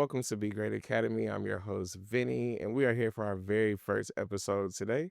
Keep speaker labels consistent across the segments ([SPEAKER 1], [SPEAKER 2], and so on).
[SPEAKER 1] welcome to Be Great Academy. I'm your host, Vinny, and we are here for our very first episode today.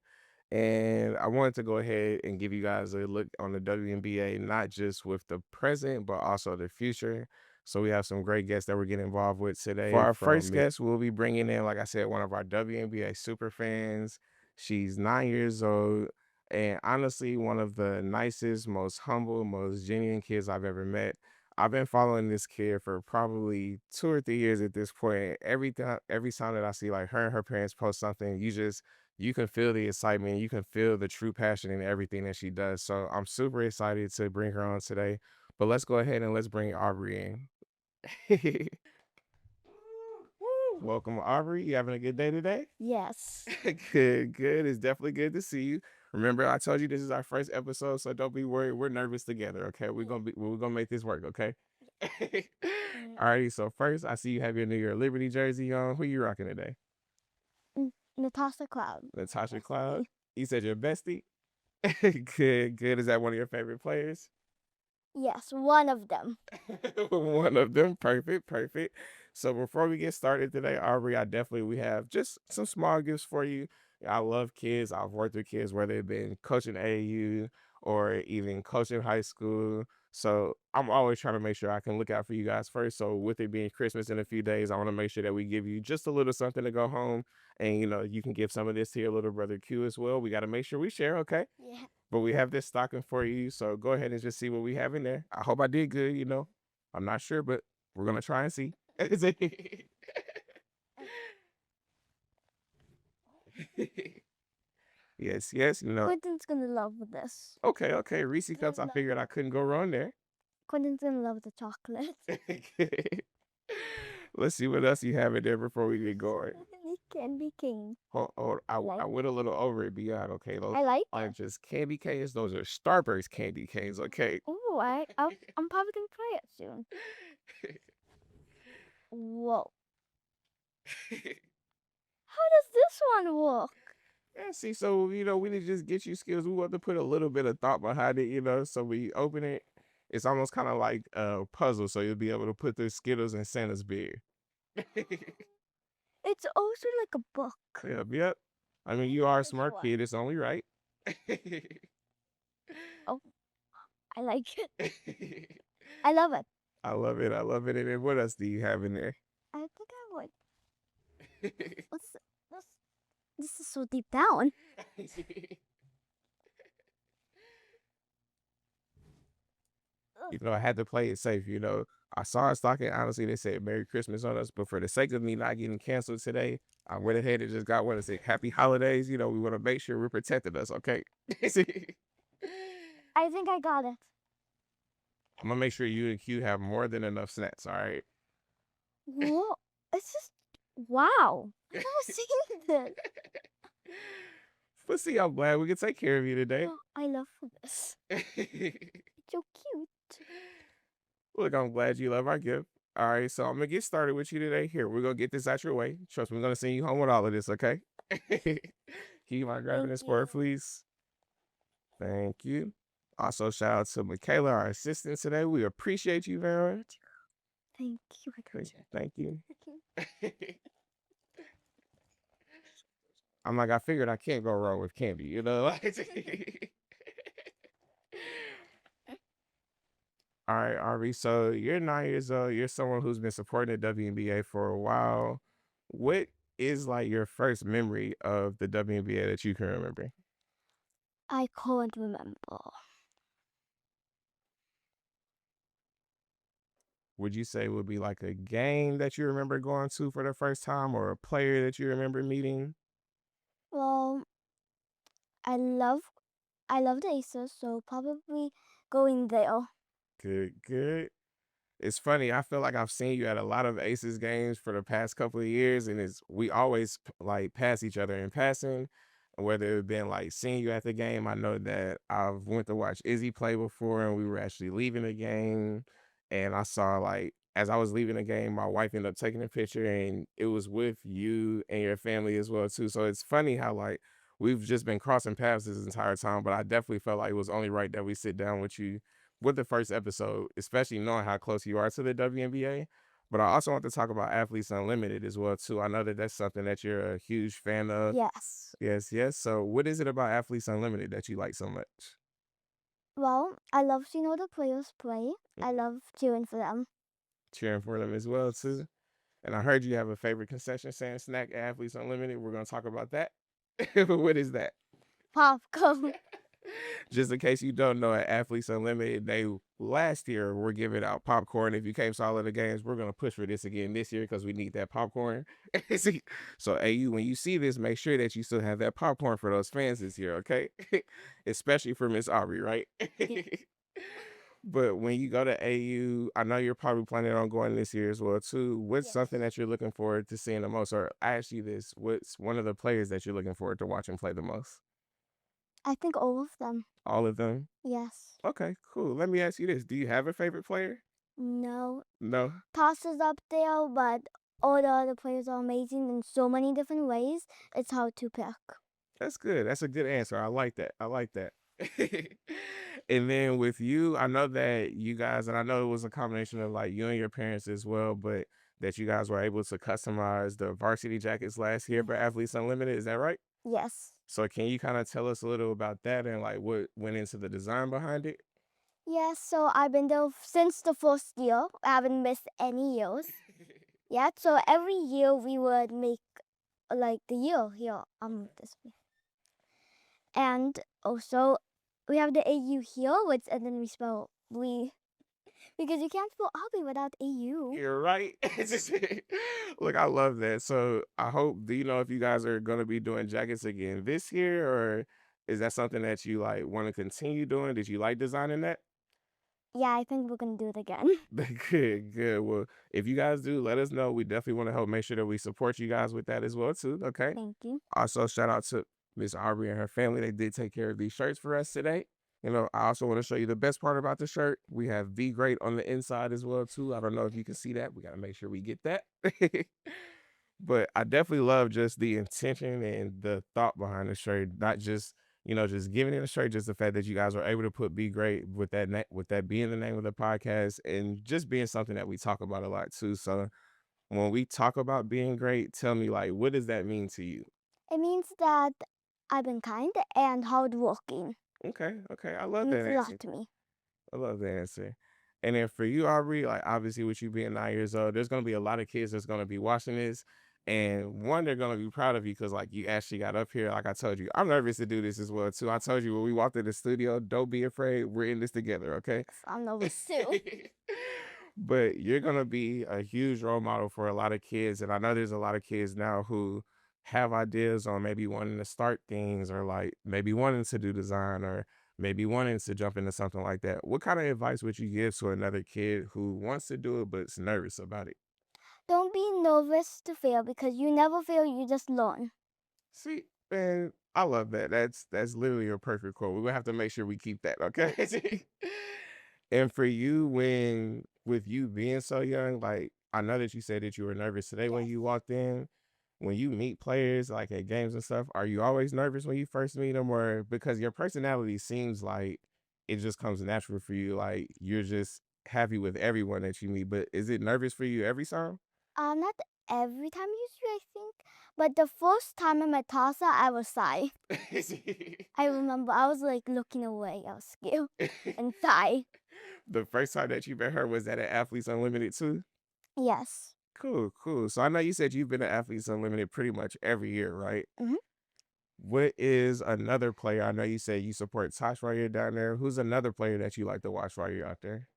[SPEAKER 1] And I wanted to go ahead and give you guys a look on the WNBA, not just with the present, but also the future. So we have some great guests that we're getting involved with today. For our first guest, we'll be bringing in, like I said, one of our WNBA super fans. She's 9 years old, and honestly, one of the nicest, most humble, most genuine kids I've ever met. I've been following this kid for probably 2 or 3 years at this point. Every time that I see like her and her parents post something, you can feel the excitement, you can feel the true passion in everything that she does. So I'm super excited to bring her on today. But let's go ahead and let's bring Aubrey in. Welcome, Aubrey. You having a good day today?
[SPEAKER 2] Yes.
[SPEAKER 1] Good, good. It's definitely good to see you. Remember, I told you this is our first episode, so don't be worried. We're nervous together, okay? We're gonna make this work, okay? Alrighty, so first I see you have your New Year Liberty jersey on. Who you rocking today?
[SPEAKER 2] Natasha Cloud.
[SPEAKER 1] Natasha Cloud. You said your bestie? Good, good. Is that one of your favorite players?
[SPEAKER 2] Yes, one of them.
[SPEAKER 1] One of them. Perfect, perfect. So before we get started today, Aubrey, we have just some small gifts for you. I love kids. I've worked with kids, whether it's been coaching AAU or even coaching high school. So I'm always trying to make sure I can look out for you guys first. So with it being Christmas in a few days, I want to make sure that we give you just a little something to go home. And you can give some of this to your little brother Q as well. We got to make sure we share, okay?
[SPEAKER 2] Yeah.
[SPEAKER 1] But we have this stocking for you, so go ahead and just see what we have in there. I hope I did good. I'm not sure, but we're gonna try and see. Yes, yes.
[SPEAKER 2] Quentin's gonna love this.
[SPEAKER 1] Okay, okay. Reese cups. I figured I couldn't go wrong there.
[SPEAKER 2] Quentin's gonna love the chocolate.
[SPEAKER 1] Let's see what else you have in there before we get going.
[SPEAKER 2] He can be king.
[SPEAKER 1] Hold, I went a little over it beyond. Okay, those
[SPEAKER 2] I like
[SPEAKER 1] aren't just candy canes; those are Starburst candy canes. Okay.
[SPEAKER 2] Oh, I'm probably gonna try it soon. Whoa. How does this one work?
[SPEAKER 1] Yeah, see, so we didn't just get you skills. We want to put a little bit of thought behind it. So we open it, it's almost kind of like a puzzle. So you'll be able to put the Skittles in Santa's beard.
[SPEAKER 2] It's also like a book.
[SPEAKER 1] Yep, yep. I mean, you are a
[SPEAKER 2] Which
[SPEAKER 1] smart
[SPEAKER 2] one?
[SPEAKER 1] kid. It's only right.
[SPEAKER 2] Oh, I like it. I love it.
[SPEAKER 1] I love it. I love it. And then what else do you have in there?
[SPEAKER 2] I think I would. What's this? This is so deep down.
[SPEAKER 1] I had to play it safe. I saw a stocking. Honestly, they said Merry Christmas on us, but for the sake of me not getting canceled today, I went ahead and just got one to say Happy Holidays. We want to make sure we're protecting us, okay?
[SPEAKER 2] I think I got it.
[SPEAKER 1] I'm gonna make sure you and Q have more than enough snacks, all right?
[SPEAKER 2] Whoa. It's just wow. I've never seen this.
[SPEAKER 1] But see, I'm glad we can take care of you today.
[SPEAKER 2] Oh, I love this. It's so cute.
[SPEAKER 1] Look, I'm glad you love our gift. All right, so I'm gonna get started with you today. Here, we're gonna get this out your way. Trust me, we're gonna send you home with all of this, okay? Can you mind grabbing
[SPEAKER 2] Thank
[SPEAKER 1] this for her,
[SPEAKER 2] you.
[SPEAKER 1] please? Thank you. Also, shout out to Michaela, our assistant today. We appreciate you very much.
[SPEAKER 2] Thank you. I got
[SPEAKER 1] Thank you.
[SPEAKER 2] you.
[SPEAKER 1] I'm like, I figured I can't go wrong with candy. All right, Aubrey. So you're 9 years old. You're someone who's been supporting the WNBA for a while. What is like your first memory of the WNBA that you can remember?
[SPEAKER 2] I can't remember.
[SPEAKER 1] Would you say it would be like a game that you remember going to for the first time or a player that you remember meeting?
[SPEAKER 2] Well, I love the Aces, so probably going there.
[SPEAKER 1] Good, good. It's funny. I feel like I've seen you at a lot of Aces games for the past couple of years, and we always like pass each other in passing. Whether it been like seeing you at the game, I know that I've went to watch Izzy play before, and we were actually leaving the game, and I saw like as I was leaving the game, my wife ended up taking a picture, and it was with you and your family as well too. So it's funny how like we've just been crossing paths this entire time, but I definitely felt like it was only right that we sit down with you with the first episode, especially knowing how close you are to the WNBA. But I also want to talk about Athletes Unlimited as well too. I know that that's something that you're a huge fan of.
[SPEAKER 2] Yes.
[SPEAKER 1] Yes, yes. So what is it about Athletes Unlimited that you like so much?
[SPEAKER 2] Well, I love seeing all the players play. I love cheering for them.
[SPEAKER 1] Cheering for them as well too. And I heard you have a favorite concession stand snack at Athletes Unlimited. We're gonna talk about that. What is that?
[SPEAKER 2] Popcorn.
[SPEAKER 1] Just in case you don't know, at Athletes Unlimited, they last year were giving out popcorn. If you came to all of the games, we're gonna push for this again this year because we need that popcorn. See, so AU, when you see this, make sure that you still have that popcorn for those fans this year, okay? Especially for Miss Aubrey, right? But when you go to AU, I know you're probably planning on going this year as well too. What's something
[SPEAKER 2] Yes.
[SPEAKER 1] that you're looking forward to seeing the most? Or I ask you this, what's one of the players that you're looking forward to watching play the most?
[SPEAKER 2] I think all of them.
[SPEAKER 1] All of them?
[SPEAKER 2] Yes.
[SPEAKER 1] Okay, cool. Let me ask you this. Do you have a favorite player?
[SPEAKER 2] No.
[SPEAKER 1] No.
[SPEAKER 2] Tosses up there, but all the other players are amazing in so many different ways. It's hard to pick.
[SPEAKER 1] That's good. That's a good answer. I like that. I like that. And then with you, I know that you guys, and I know it was a combination of like you and your parents as well, but that you guys were able to customize the varsity jackets last year for
[SPEAKER 2] Yes.
[SPEAKER 1] Athletes Unlimited. Is that right?
[SPEAKER 2] Yes.
[SPEAKER 1] So can you kind of tell us a little about that and like what went into the design behind it?
[SPEAKER 2] Yes, so I've been there since the first year. I haven't missed any years yet. So every year we would make like the year here this way. And also we have the AU here, which and then we spell we because you can't spell Aubrey without AU.
[SPEAKER 1] You're right. Look, I love that. So I hope, do you know if you guys are going to be doing jackets again this year, or is that something that you like want to continue doing? Did you like designing that?
[SPEAKER 2] Yeah, I think we're gonna do it again.
[SPEAKER 1] Good, good. Well, if you guys do, let us know. We definitely want to help make sure that we support you guys with that as well, too. Okay.
[SPEAKER 2] Thank you.
[SPEAKER 1] Also, shout out to Miss Aubrey and her family. They did take care of these shirts for us today. I also want to show you the best part about the shirt. We have Be Great on the inside as well, too. I don't know if you can see that. We got to make sure we get that. But I definitely love just the intention and the thought behind the shirt, not just just giving it a shirt, just the fact that you guys are able to put "Be Great" with with that being the name of the podcast, and just being something that we talk about a lot too. So when we talk about being great, tell me like, what does that mean to you?
[SPEAKER 2] It means that I've been kind and hardworking.
[SPEAKER 1] Okay, okay, I
[SPEAKER 2] It
[SPEAKER 1] love
[SPEAKER 2] means
[SPEAKER 1] that
[SPEAKER 2] a lot
[SPEAKER 1] answer.
[SPEAKER 2] to me.
[SPEAKER 1] I love the answer. And then for you, Aubrey, like obviously with you being 9 years old, there's gonna be a lot of kids that's gonna be watching this. And one, they're gonna be proud of you because like you actually got up here. Like I told you, I'm nervous to do this as well too. I told you when we walked in the studio, don't be afraid. We're in this together, okay?
[SPEAKER 2] I'm nervous too.
[SPEAKER 1] But you're gonna be a huge role model for a lot of kids. And I know there's a lot of kids now who have ideas on maybe wanting to start things or like maybe wanting to do design or maybe wanting to jump into something like that. What kind of advice would you give to another kid who wants to do it but is nervous about it?
[SPEAKER 2] Don't be nervous to fail because you never fail, you just learn.
[SPEAKER 1] See, man, I love that. That's literally a perfect quote. We're gonna have to make sure we keep that, okay? And for you, when with you being so young, like I know that you said that you were nervous today when
[SPEAKER 2] Yes.
[SPEAKER 1] you walked in. When you meet players like at games and stuff, are you always nervous when you first meet them, or because your personality seems like it just comes natural for you, like you're just happy with everyone that you meet? But is it nervous for you every time?
[SPEAKER 2] Not every time you see, I think. But the first time I met Tasa, I was shy. I remember I was like looking away. I was scared and shy.
[SPEAKER 1] The first time that you met her was that at Athletes Unlimited too?
[SPEAKER 2] Yes.
[SPEAKER 1] Cool, cool. So I know you said you've been at Athletes Unlimited pretty much every year, right?
[SPEAKER 2] hmm
[SPEAKER 1] What is another player? I know you said you support Tosh while you're down there. Who's another player that you like to watch while you're out there?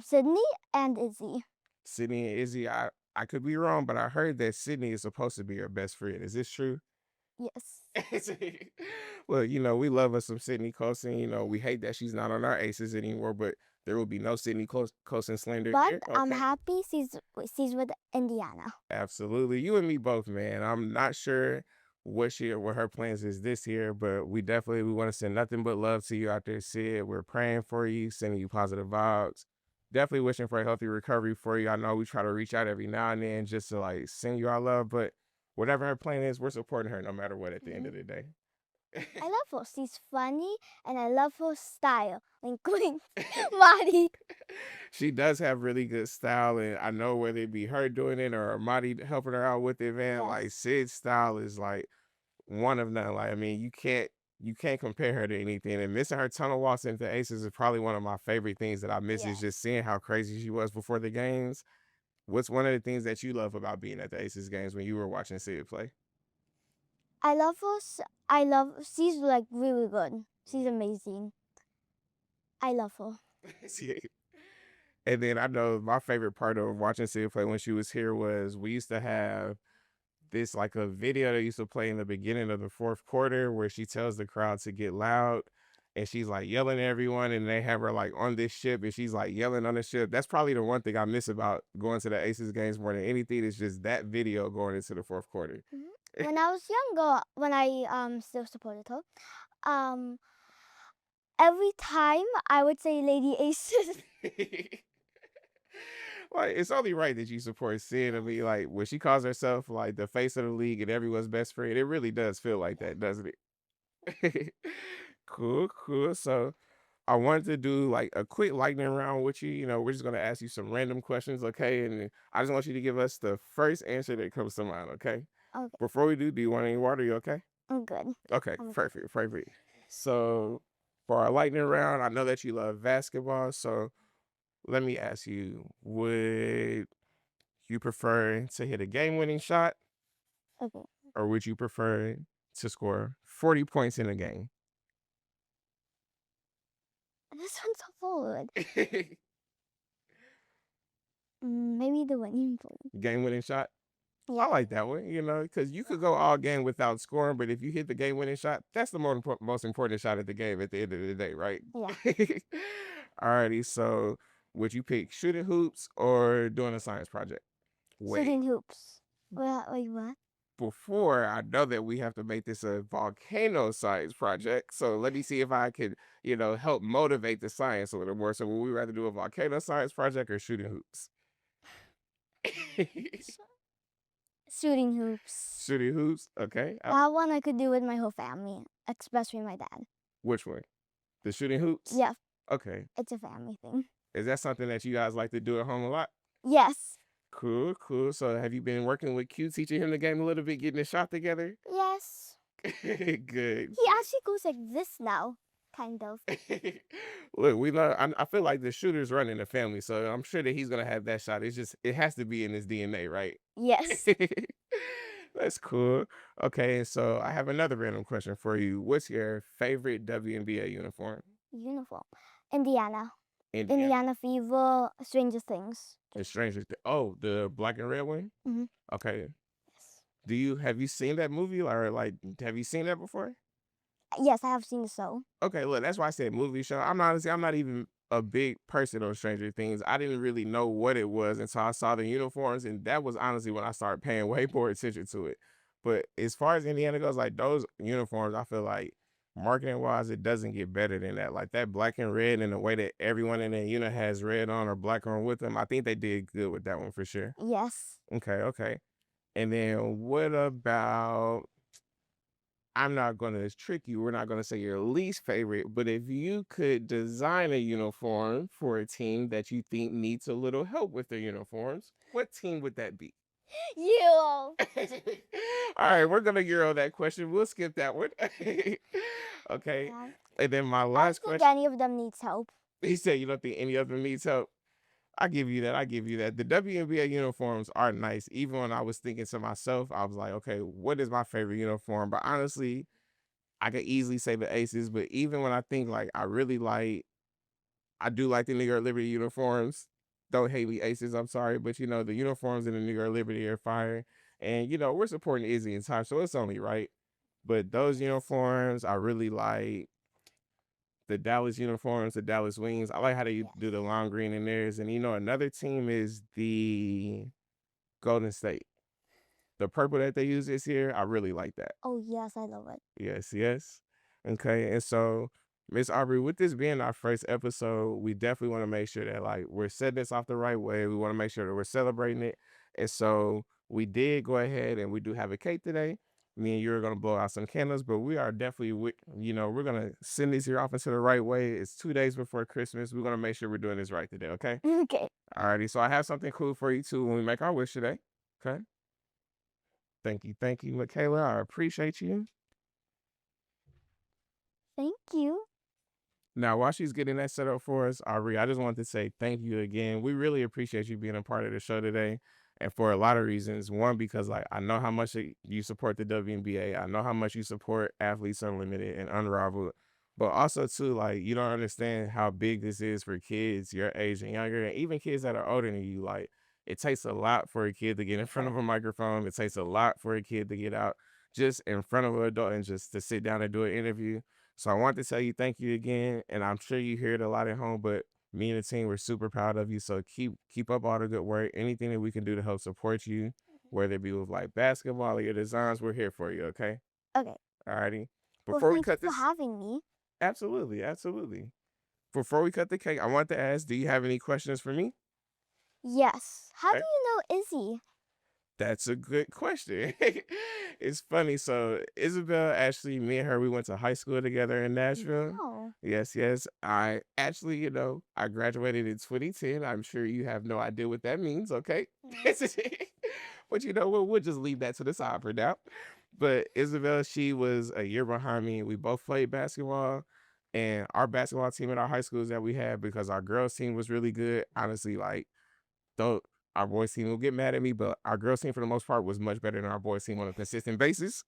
[SPEAKER 2] Sydney and Izzy.
[SPEAKER 1] Sydney and Izzy. I could be wrong, but I heard that Sydney is supposed to be your best friend. Is this true?
[SPEAKER 2] Yes.
[SPEAKER 1] Well, we love us some Sydney Colson. We hate that she's not on our aces anymore, but there will be no Sydney Colson slander
[SPEAKER 2] But
[SPEAKER 1] here.
[SPEAKER 2] I'm
[SPEAKER 1] Okay.
[SPEAKER 2] happy she's with Indiana.
[SPEAKER 1] Absolutely. You and me both, man. I'm not sure what her plans is this year, but we want to send nothing but love to you out there, Sid. We're praying for you, sending you positive vibes. Definitely wishing for a healthy recovery for you. I know we try to reach out every now and then just to like send you our love, but whatever her plan is, we're supporting her no matter what at the end
[SPEAKER 2] hmm
[SPEAKER 1] of the day.
[SPEAKER 2] I love her. She's funny, and I love her style. Wink, wink, Marty.
[SPEAKER 1] She does have really good style, and I know whether it be her doing it or Marty helping her out with it, man. Like
[SPEAKER 2] Yes,
[SPEAKER 1] Sid's style is like one of none. Like I mean, you can't compare her to anything. And missing her tunnel walks into Aces is probably one of my favorite things that I miss is just
[SPEAKER 2] yes.
[SPEAKER 1] seeing how crazy she was before the games. What's one of the things that you love about being at the Aces games when you were watching Sid play?
[SPEAKER 2] I love her. I love. She's like really good. She's amazing. I love her.
[SPEAKER 1] See, and then I know my favorite part of watching Sid play when she was here was we used to have this like a video that used to play in the beginning of the fourth quarter where she tells the crowd to get loud and she's like yelling at everyone and they have her like on this ship and she's like yelling on the ship. That's probably the one thing I miss about going to the Aces games more than anything is just that video going into the fourth quarter.
[SPEAKER 2] When I was younger, when I still supported her, um, every time I would say Lady Aces.
[SPEAKER 1] Like it's only right that you support Sid. I mean, like when she calls herself like the face of the league and everyone's best friend, it really does feel like that, doesn't it? Cool, cool. So I wanted to do like a quick lightning round with you. You know, we're just gonna ask you some random questions, okay? And I just want you to give us the first answer that comes to mind, okay?
[SPEAKER 2] Okay,
[SPEAKER 1] Before we do you want any water? You okay?
[SPEAKER 2] I'm good.
[SPEAKER 1] Okay,
[SPEAKER 2] I'm good.
[SPEAKER 1] perfect, perfect. So for our lightning round, I know that you love basketball, so let me ask you, would you prefer to hit a game-winning shot
[SPEAKER 2] Okay,
[SPEAKER 1] or would you prefer to score 40 points in a game?
[SPEAKER 2] this one's so hard. Maybe the winning point.
[SPEAKER 1] Game-winning shot? I
[SPEAKER 2] Yeah,
[SPEAKER 1] like that one, you know, because you could go all game without scoring, but if you hit the game-winning shot, that's the most important shot of the game at the end of the day, right?
[SPEAKER 2] yeah.
[SPEAKER 1] Alrighty, so would you pick shooting hoops or doing a science project? Wait,
[SPEAKER 2] Shooting hoops. Well, wait, what?
[SPEAKER 1] before I know that we have to make this a volcano science project, so let me see if I could, help motivate the science a little more. So would we rather do a volcano science project or shooting hoops?
[SPEAKER 2] Sh- Shooting hoops.
[SPEAKER 1] Shooting hoops, okay.
[SPEAKER 2] That one I could do with my whole family, especially my dad.
[SPEAKER 1] Which one? The shooting hoops?
[SPEAKER 2] Yeah,
[SPEAKER 1] Okay.
[SPEAKER 2] it's a family thing.
[SPEAKER 1] Is that something that you guys like to do at home a lot?
[SPEAKER 2] Yes,
[SPEAKER 1] Cool, cool. So have you been working with Q, teaching him the game a little bit, getting the shot together?
[SPEAKER 2] yes.
[SPEAKER 1] Good.
[SPEAKER 2] He actually goes like this now, kind of.
[SPEAKER 1] Look, we love. I feel like the shooter's running the family, so I'm sure that he's gonna have that shot. It's just it has to be in his DNA, right?
[SPEAKER 2] Yes.
[SPEAKER 1] That's cool. Okay, so I have another random question for you. What's your favorite WNBA uniform?
[SPEAKER 2] Uniform. Indiana.
[SPEAKER 1] Indiana.
[SPEAKER 2] Indiana Fever, Stranger Things.
[SPEAKER 1] It's Stranger. Oh, the black and red one.
[SPEAKER 2] Mm-hmm.
[SPEAKER 1] Okay.
[SPEAKER 2] Yes.
[SPEAKER 1] Have you seen that movie or like have you seen that before?
[SPEAKER 2] Yes, I have seen the show.
[SPEAKER 1] Okay, look, that's why I said movie show. I'm not even a big person on Stranger Things. I didn't really know what it was until I saw the uniforms, and that was honestly when I started paying way more attention to it. But as far as Indiana goes, like those uniforms, I feel like marketing wise, it doesn't get better than that. Like that black and red and the way that everyone in the unit has red on or black on with them, I think they did good with that one for sure.
[SPEAKER 2] Yes.
[SPEAKER 1] Okay, okay. And then what about I'm not going to trick you. We're not going to say your least favorite, but if you could design a uniform for a team that you think needs a little help with their uniforms, what team would that be?
[SPEAKER 2] You.
[SPEAKER 1] All right, we're going to Euro that question. We'll skip that one. Okay.
[SPEAKER 2] Yeah.
[SPEAKER 1] And then my
[SPEAKER 2] I don't
[SPEAKER 1] last
[SPEAKER 2] think
[SPEAKER 1] question,
[SPEAKER 2] any of them needs help.
[SPEAKER 1] he said, you don't think any of them needs help? I give you that. I give you that. The WNBA uniforms are nice. Even when I was thinking to myself, I was like, okay, what is my favorite uniform? But honestly, I could easily say the Aces, but even when I think like I do like the New York Liberty uniforms. Don't hate me, Aces. I'm sorry, but the uniforms in the New York Liberty are fire, and we're supporting Izzy in time, so it's only right. But those uniforms, I really like the Dallas uniforms, the Dallas Wings. I like how they do the
[SPEAKER 2] Yes.
[SPEAKER 1] lime green in theirs, and another team is the Golden State. The purple that they use this year, I really like that.
[SPEAKER 2] Oh yes, I love it.
[SPEAKER 1] Yes, yes. Okay, and so Miss Aubrey, with this being our first episode, we definitely want to make sure that like we're setting this off the right way. We want to make sure that we're celebrating it. And so we did go ahead and we do have a cake today. Me and you are gonna blow out some candles, but we are definitely, we're gonna send this year off into the right way. It's 2 days before Christmas. We're gonna make sure we're doing this right today. Okay.
[SPEAKER 2] Okay.
[SPEAKER 1] Alrighty. So I have something cool for you too when we make our wish today. Okay. Thank you, Michaela. I appreciate you.
[SPEAKER 2] Thank you.
[SPEAKER 1] Now, while she's getting that set up for us, Aubrey, I just wanted to say thank you again. We really appreciate you being a part of the show today. And for a lot of reasons. One, because like I know how much you support the WNBA. I know how much you support Athletes Unlimited and Unrivaled. But also too, like you don't understand how big this is for kids your age and younger, and even kids that are older than you. Like it takes a lot for a kid to get in front of a microphone. It takes a lot for a kid to get out just in front of an adult and just to sit down and do an interview. So I want to tell you thank you again, and I'm sure you hear it a lot at home, but me and the team we're super proud of you. So keep up all the good work. Anything that we can do to help support you, whether it be with like basketball or your designs, we're here for you. Okay.
[SPEAKER 2] Okay.
[SPEAKER 1] Alrighty.
[SPEAKER 2] Well,
[SPEAKER 1] Before we
[SPEAKER 2] thank you
[SPEAKER 1] cut
[SPEAKER 2] for
[SPEAKER 1] this,
[SPEAKER 2] having me.
[SPEAKER 1] absolutely, absolutely. Before we cut the cake, I want to ask, do you have any questions for me?
[SPEAKER 2] Yes. How do
[SPEAKER 1] Okay.
[SPEAKER 2] you know Izzy?
[SPEAKER 1] That's a good question. It's funny. So Isabel, actually, me and her, we went to high school together in Nashville.
[SPEAKER 2] Oh.
[SPEAKER 1] Yes, yes. I actually, I graduated in 2010. I'm sure you have no idea what that means. Okay.
[SPEAKER 2] No.
[SPEAKER 1] But you know what? We'll just leave that to the side for now. But Isabel, she was a year behind me. We both played basketball. And our basketball team at our high schools that we had, because our girls team was really good. Honestly, like though our boys team will get mad at me, but our girls team for the most part was much better than our boys team on a consistent basis.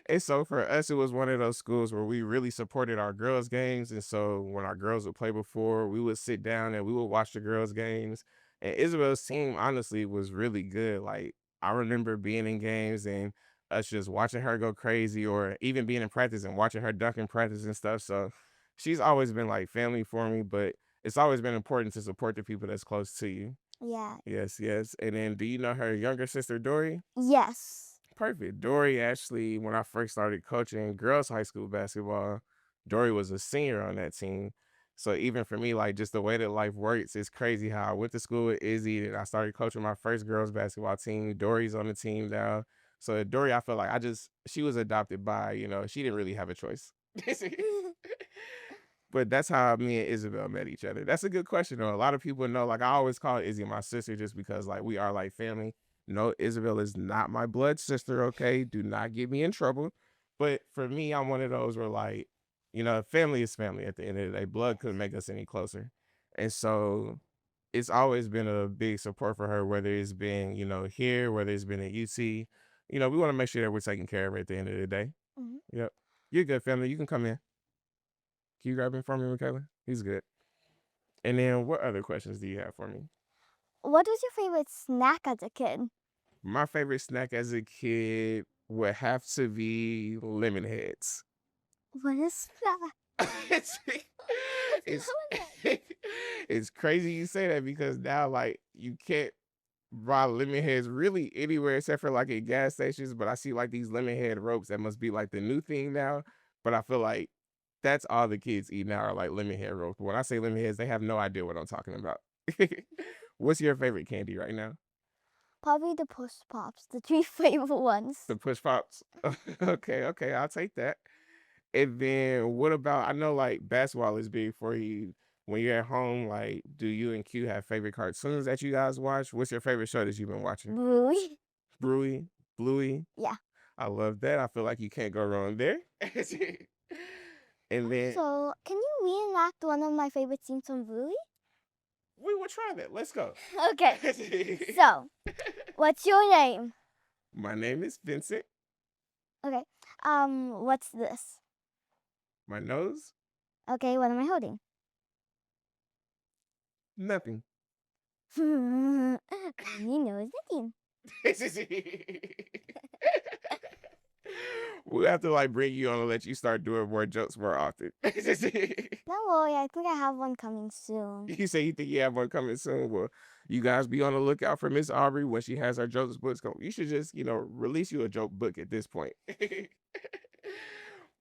[SPEAKER 1] And so for us, it was one of those schools where we really supported our girls' games. And so when our girls would play before, we would sit down and we would watch the girls' games. And Isabel's team, honestly, was really good. Like I remember being in games and us just watching her go crazy, or even being in practice and watching her dunk in practice and stuff. So she's always been like family for me, but it's always been important to support the people that's close to you.
[SPEAKER 2] Yeah.
[SPEAKER 1] Yes, yes. And then do you know her younger sister, Dory?
[SPEAKER 2] Yes.
[SPEAKER 1] Perfect. Dory actually, when I first started coaching girls high school basketball, Dory was a senior on that team. So even for me, like just the way that life works, it's crazy how I went to school with Izzy and I started coaching my first girls basketball team. Dory's on the team now. So Dory, I feel like she was adopted by, she didn't really have a choice. But that's how me and Isabel met each other. That's a good question though. A lot of people know, like I always call Izzy my sister just because like we are like family. No, Isabel is not my blood sister, okay? Do not get me in trouble. But for me, I'm one of those where like, family is family at the end of the day. Blood couldn't make us any closer. And so it's always been a big support for her, whether it's been, here, whether it's been at UC. We want to make sure that we're taking care of her at the end of the day.
[SPEAKER 2] Mhm.
[SPEAKER 1] Yep. You're good, family. You can come in. Can you grab him for me, Michaela? He's good. And then what other questions do you have for me?
[SPEAKER 2] What was your favorite snack as a kid?
[SPEAKER 1] My favorite snack as a kid would have to be lemon heads.
[SPEAKER 2] What is that?
[SPEAKER 1] it's it's it's crazy you say that because now like you can't buy lemon heads really anywhere except for like at gas stations. But I see like these lemon head ropes that must be like the new thing now. But I feel like that's all the kids eat now are like lemon head ropes. When I say lemon heads, they have no idea what I'm talking about. What's your favorite candy right now?
[SPEAKER 2] Probably the Push Pops, the three flavor ones.
[SPEAKER 1] The push pops. Okay, okay, I'll take that. And then what about, I know like basketball is big for you. When you're at home, like do you and Q have favorite cartoons that you guys watch? What's your favorite show that you've been watching?
[SPEAKER 2] Bluey.
[SPEAKER 1] Bluey, Bluey.
[SPEAKER 2] Yeah.
[SPEAKER 1] I love that. I feel like you can't go wrong there. And then
[SPEAKER 2] So, can you reenact one of my favorite scenes from Bluey?
[SPEAKER 1] we will try that. Let's go.
[SPEAKER 2] Okay. So, what's your name?
[SPEAKER 1] My name is Vincent.
[SPEAKER 2] Okay. What's this?
[SPEAKER 1] My nose,
[SPEAKER 2] Okay, what am I holding?
[SPEAKER 1] nothing.
[SPEAKER 2] You know nothing.
[SPEAKER 1] We'll have to like bring you on and let you start doing more jokes more often.
[SPEAKER 2] Don't worry, I think I have one coming soon.
[SPEAKER 1] You say you think you have one coming soon. Well, you guys be on the lookout for Miss Aubrey when she has her jokes books come. You should just, release you a joke book at this point.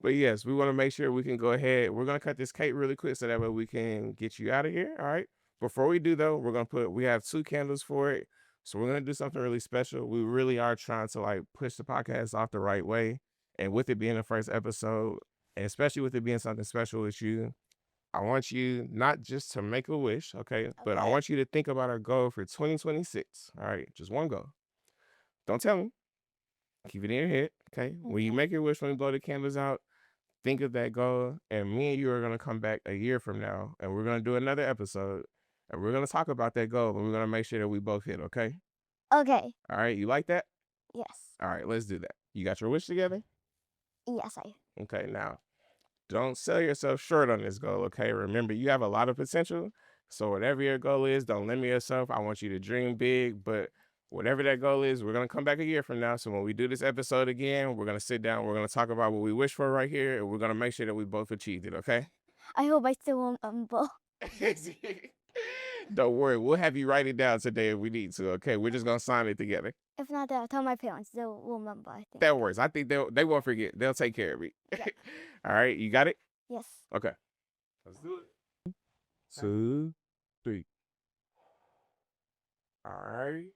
[SPEAKER 1] But yes, we want to make sure we can go ahead. We're gonna cut this cake really quick so that way we can get you out of here. All right. Before we do though, we have two candles for it. So we're gonna do something really special. We really are trying to like push the podcast off the right way. And with it being the first episode, and especially with it being something special with you, I want you not just to make a wish, okay, but I
[SPEAKER 2] Okay.
[SPEAKER 1] want you to think about our goal for 2026. All right, just one goal. Don't tell me. Keep it in your head, okay? When you
[SPEAKER 2] Okay.
[SPEAKER 1] make your wish, when you blow the candles out, think of that goal, and me and you are gonna come back a year from now, and we're gonna do another episode, and we're gonna talk about that goal, and we're gonna make sure that we both hit. Okay?
[SPEAKER 2] Okay.
[SPEAKER 1] All right. You like that?
[SPEAKER 2] Yes.
[SPEAKER 1] All right. Let's do that. You got your wish together?
[SPEAKER 2] Yes, I.
[SPEAKER 1] Okay. Now, don't sell yourself short on this goal. Okay. Remember, you have a lot of potential. So whatever your goal is, don't limit yourself. I want you to dream big, but whatever that goal is, we're gonna come back a year from now. So when we do this episode again, we're gonna sit down. We're gonna talk about what we wish for right here, and we're gonna make sure that we both achieved it. Okay?
[SPEAKER 2] I hope I still remember.
[SPEAKER 1] Don't worry, we'll have you write it down today if we need to. Okay, we're just gonna sign it together.
[SPEAKER 2] If not, I'll tell my parents. They'll remember, I think.
[SPEAKER 1] That works. I think they won't forget. They'll take care of it. All right, you got it.
[SPEAKER 2] Yes.
[SPEAKER 1] Okay, let's do it. 2, 3. All right.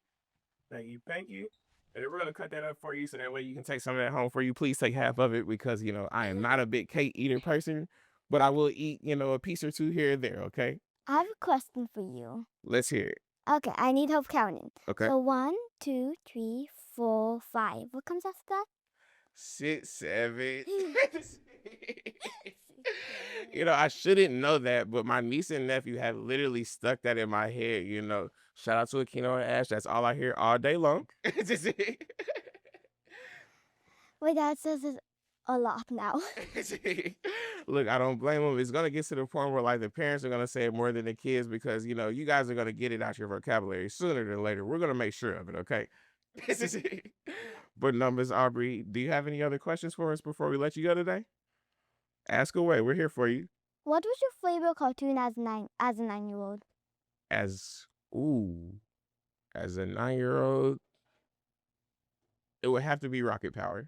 [SPEAKER 1] Thank you. Thank you. And then we're gonna cut that up for you so that way you can take some of that home for you. Please take half of it because I am not a big cake eater person, but I will eat a piece or two here and there. Okay,
[SPEAKER 2] I have a question for you.
[SPEAKER 1] let's hear it.
[SPEAKER 2] Okay, I need help counting.
[SPEAKER 1] Okay.
[SPEAKER 2] So 1, 2, 3, 4, 5. What comes after that?
[SPEAKER 1] 6, 7. I shouldn't know that, but my niece and nephew have literally stuck that in my head. Shout out to Akino and Ash. That's all I hear all day long.
[SPEAKER 2] My dad says it a lot now.
[SPEAKER 1] Look, I don't blame them. It's gonna get to the point where like the parents are gonna say it more than the kids because you guys are gonna get it out your vocabulary sooner than later. We're gonna make sure of it, okay? But numbers, Aubrey, do you have any other questions for us before we let you go today? Ask away. We're here for you.
[SPEAKER 2] What was your favorite cartoon as a 9-year-old?
[SPEAKER 1] As as a 9-year-old, it would have to be Rocket Power.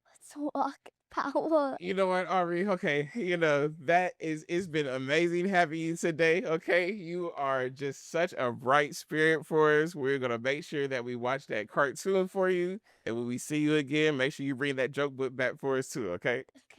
[SPEAKER 2] What's rock power?
[SPEAKER 1] You know what, Aubrey? Okay, it's been amazing having you today. Okay, you are just such a bright spirit for us. We're gonna make sure that we watch that cartoon for you, and when we see you again, make sure you bring that joke book back for us too. Okay.
[SPEAKER 2] Okay.